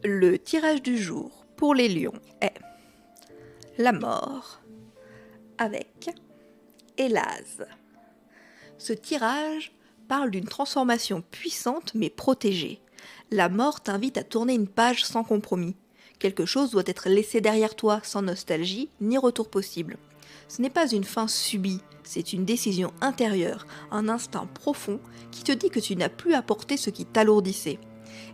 Le tirage du jour pour les lions est la mort avec Élase. Ce tirage parle d'une transformation puissante mais protégée. La mort t'invite à tourner une page sans compromis. Quelque chose doit être laissé derrière toi sans nostalgie ni retour possible. Ce n'est pas une fin subie, c'est une décision intérieure, un instinct profond qui te dit que tu n'as plus à porter ce qui t'alourdissait.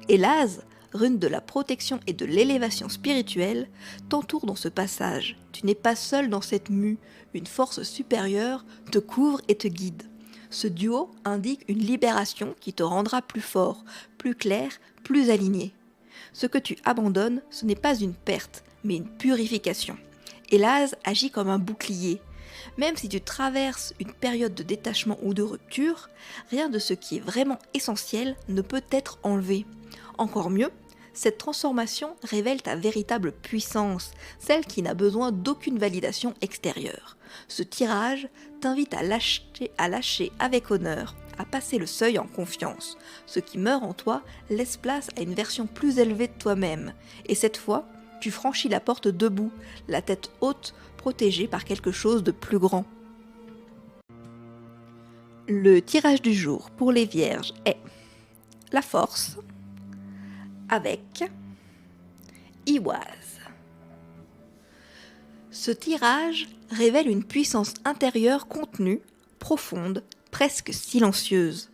Élase, rune de la protection et de l'élévation spirituelle, t'entoure dans ce passage. Tu n'es pas seul dans cette mue, une force supérieure te couvre et te guide. Ce duo indique une libération qui te rendra plus fort, plus clair, plus aligné. Ce que tu abandonnes, ce n'est pas une perte, mais une purification. Élase agit comme un bouclier. Même si tu traverses une période de détachement ou de rupture, rien de ce qui est vraiment essentiel ne peut être enlevé. Encore mieux, cette transformation révèle ta véritable puissance, celle qui n'a besoin d'aucune validation extérieure. Ce tirage t'invite à lâcher avec honneur, à passer le seuil en confiance. Ce qui meurt en toi laisse place à une version plus élevée de toi-même. Et cette fois, tu franchis la porte debout, la tête haute, protégée par quelque chose de plus grand. Le tirage du jour pour les vierges est la force avec Iwaz. Ce tirage révèle une puissance intérieure contenue, profonde, presque silencieuse.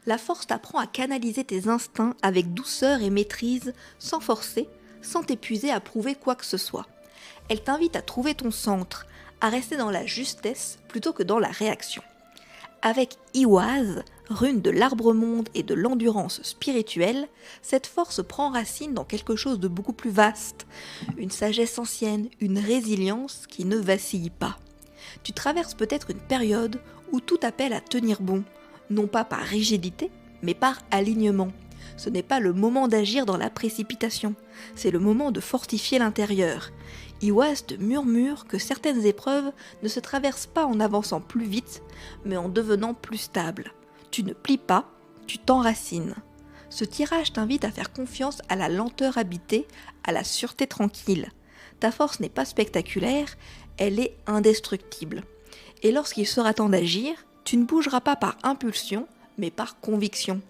La force t'apprend à canaliser tes instincts avec douceur et maîtrise, sans forcer, sans t'épuiser à prouver quoi que ce soit. Elle t'invite à trouver ton centre, à rester dans la justesse plutôt que dans la réaction. Avec Iwaz, rune de l'arbre-monde et de l'endurance spirituelle, cette force prend racine dans quelque chose de beaucoup plus vaste, une sagesse ancienne, une résilience qui ne vacille pas. Tu traverses peut-être une période où tout appelle à tenir bon, non pas par rigidité, mais par alignement. Ce n'est pas le moment d'agir dans la précipitation, c'est le moment de fortifier l'intérieur. Iwaz te murmure que certaines épreuves ne se traversent pas en avançant plus vite, mais en devenant plus stable. Tu ne plies pas, tu t'enracines. Ce tirage t'invite à faire confiance à la lenteur habitée, à la sûreté tranquille. Ta force n'est pas spectaculaire, elle est indestructible. Et lorsqu'il sera temps d'agir, tu ne bougeras pas par impulsion, mais par conviction,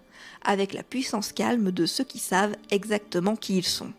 avec la puissance calme de ceux qui savent exactement qui ils sont.